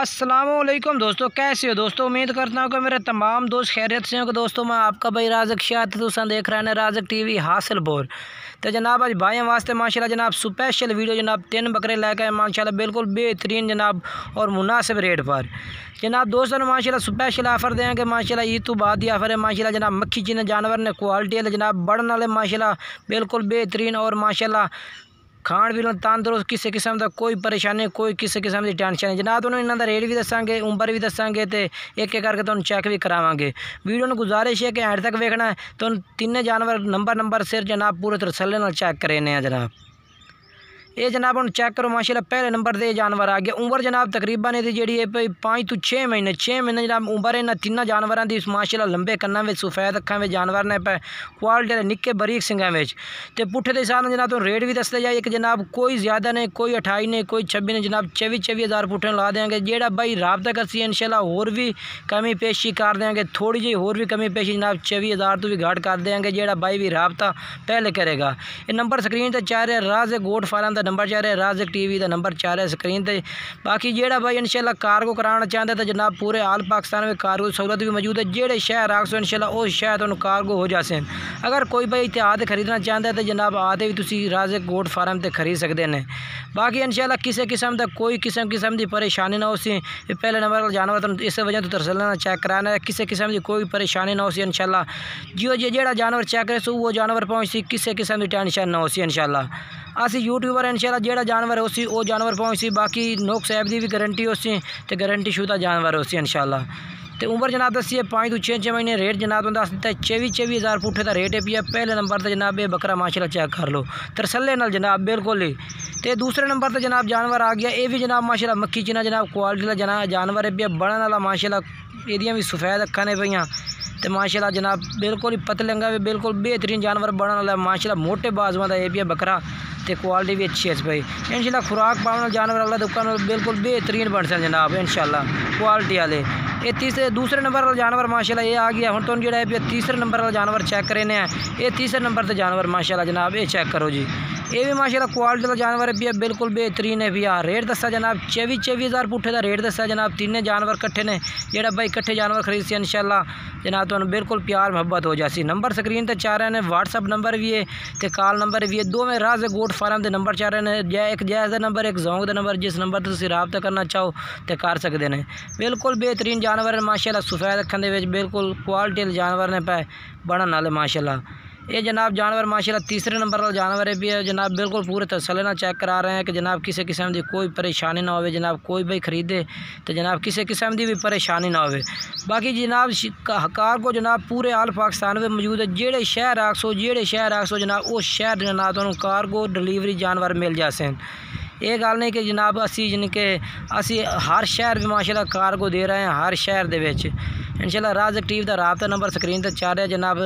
अस्सलामुअलैकुम दोस्तों, कैसे हो दोस्तों। उम्मीद करता हूँ कि मेरे तमाम दोस्त खैरियत से होंगे। दोस्तों मैं आपका भाई राज़क शाह तुम देख रहे हैं राज़क टीवी हासिलपुर। तो जनाब आज भाइयों वास्ते माशाल्लाह जनाब स्पेशल वीडियो जनाब 3 बकरे लेकर आए माशाल्लाह बिल्कुल बेहतरीन जनाब और मुनासिब रेट पर। जनाब दोस्तों ने माशाल्लाह स्पेशल ऑफ़र देंगे माशाल्लाह ईद तो बाद ही ऑफ़र है माशाल्लाह जनाब। मक्खी जिन्हें जानवर ने क्वालिटी है जनाब बढ़ने वाले माशाल्लाह बिल्कुल बेहतरीन और माशाल्लाह खाण भी तंदुरुस्त, किसी किस्म का कोई परेशानी कोई किसी किस्म की टेंशन नहीं जनाब। तुहानूं इन्हां दा रेट भी दसांगे, उम्र भी दसांगे तो एक एक करके तुहानूं चेक भी करावांगे। वीडियो में गुजारिश है कि एंड तक वेखना है। तो तीनों जानवर नंबर सिर जनाब पूरे तसल्ली नाल चेक करेने हैं जनाब। ये जनाब हम चेक करो माशाल्लाह पहले नंबर से जानवर आ गया। उम्र जनाब तकरीबन ये जी है 5 तो 6 महीने जनाब उम्र है। तीनों जानवरों की माशाल्लाह लंबे कन्ना में सफेद अखा में जानवर ने पे क्वालिटी निक्के बरीक सिंगा में तो पुट्ठे के हिसाब से जनाब तो रेट भी दसते जाए कि जनाब कोई ज़्यादा नहीं, कोई 28 नहीं, कोई 26 नहीं जनाब 24 हज़ार पुट्ठे ला देंगे। जेड़ा भाई रबता करसी इंशाल्लाह होर भी कमी पेशी कर देंगे, थोड़ी जी होर भी कमी पेशी जनाब 24 हज़ार तो भी घट कर देंगे। जेड़ा भाई भी रबता पहले करेगा। ये नंबर स्क्रीन पर चाह रहे राज़क गोट फार्म का नंबर चाह रहा है, राज़क टीवी का नंबर चाह रहा है स्क्रीन पर। बाकी जेड़ा भाई इंशाल्लाह कार्गो कराना चाहते तो जनाब पूरे आल पाकिस्तान में कार्गो सहूलत भी मौजूद है। जेड़े शहर आखो इंशाल्लाह उस शहर तो कार्गो हो जाते। अगर कोई भाई इत्तेहाद खरीदना चाहता है तो जनाब आते भी तुसी राज़क गोट फार्म से खरीद सकते हैं। बाकी इंशाल्लाह किसी किस्म का कोई किस्म की परेशानी ना हो सी। पहले नंबर का जानवर तो इस वजह तो तरसलना चेक कराना है, किसी किस्म की कोई परेशानी ना हो सी इंशाल्लाह। जो जेड़ा जानवर चेक करे सो वो जानवर पहुँचती, किसी किस्म की टेंशन ना हो सी इंशाल्लाह। असी यूट्यूबर इंशाल्लाह जेड़ा जानवर हो सी वो जानवर पहुँचती। बाकी नुक्स ऐब की भी गारंटी हो सी तो गारंटी शुदा जानवर हो सी इंशाल्लाह। तो उम्र जनाब दसी है 5 तो 6 महीने। रेट जनाब तो दस दिता है 24 हज़ार पुट्ठे का रेट है पिया। पहले नंबर पर जनाब ये बकरा माशाल्लाह चेक कर लो तरसले नाल जनाब बिल्कुल ही। तो दूसरे नंबर पर जनाब जानवर आ गया। ये भी जनाब माशाल्लाह मक्खी चिना जनाब क्वालिटी का जानवर है पिया बढ़ने वाला माशाल्लाह। एदियां भी सफेद अखा ने पईयां तो माशाल्लाह जनाब बिल्कुल ही पतलंगा भी बिल्कुल बेहतरीन जानवर बढ़ने वाला माशाल्लाह। मोटे बाजुआं का ये पिया बकरा तो क्वालिटी भी अच्छी है भाई इंशाल्लाह। खुराक पाने जानवर अगला दुकान बिल्कुल बेहतरीन बन सकते जनाब इंशाल्लाह क्वालिटी वाले। ये दूसरे नंबर वाला जानवर माशाल्लाह ये आ गया। हुण तुहानूं जिहड़ा है तीसरे नंबर वाला जानवर चेक करेने हैं। ये तीसरे नंबर पर जानवर माशाल्लाह जनाब ये चेक करो जी। ये भी माशाल्लाह क्वालिटी का जानवर है भैया बिल्कुल बेहतरीन है भैया। रेट दसा जनाब 24 हज़ार पुट्ठे का रेट दसा जनाब। तीनों जानवर कट्ठे ने जेड़ा भाई कट्ठे जानवर खरीद से इंशाल्लाह जनाब तो बिल्कुल प्यार मोहब्बत हो जासी। नंबर स्क्रीन पर चाह रहे हैं, व्हाट्सअप नंबर भी है तो कॉल नंबर भी है। दो में राज़क गोट फार्म के नंबर चाह रहे हैं, एक जायज़ का नंबर एक जोंग का नंबर। जिस नंबर से रबता करना चाहो तो कर सकते हैं। बिल्कुल बेहतरीन जानवर है माशाल्लाह। सफेद अखन दे बिल्कुल क्वालिटी जानवर ने पे बढ़न वाले माशाल्लाह। ये जनाब जानवर माशाल्लाह तीसरे नंबर वाला जानवर है भी जनाब बिल्कुल पूरे तसल्ली नाल चेक करा रहे हैं कि जनाब किसी किस्म की कोई परेशानी ना हो जनाब। कोई भाई खरीदे तो जनाब किसी किस्म की भी परेशानी ना हो। बाकी जनाब कार्गो जनाब पूरे आल पाकिस्तान में मौजूद है। जेड़े शहर आखसो जनाब उस शहर जनाब तो कार्गो डिलीवरी जानवर मिल जाते हैं। ये गल नहीं कि जनाब असी यानी कि असी हर शहर भी माशाल्लाह कार्गो दे रहे हैं हर शहर दे विच इंशाल्लाह। राज़क टीवी का रबता नंबर स्क्रीन पर चाह रहा है जनाब।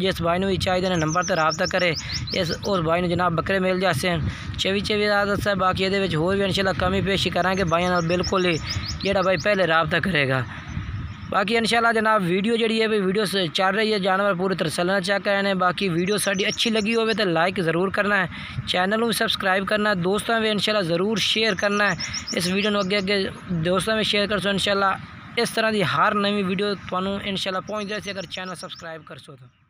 जिस भाई ने भी चाहिए ने नंबर पर रबता करे उस भाई ने जनाब बकरे मिल जाते हैं। 24 हज़ार दसा है। बाकी ये होर भी इंशाल्लाह कमी पेशी करांगे भाइयों नाल बिल्कुल ही जेड़ा भाई पहले रबता करेगा। बाकी इंशाल्लाह जनाब वीडियो जी है भाई वीडियो चल रही है जानवर पूरी तरह चेक करने। बाकी वीडियो साड़ी अच्छी लगी हो तो लाइक ज़रूर करना है, चैनल को भी सबसक्राइब करना है, दोस्तों में इंशाल्लाह ज़रूर शेयर करना है। इस वीडियो को अगे दोस्तों में शेयर कर सो इंशाल्लाह। इस तरह की हर नवी वीडियो तुहानूं इंशाल्लाह पहुँच जाए अगर चैनल सबसक्राइब कर सो तो।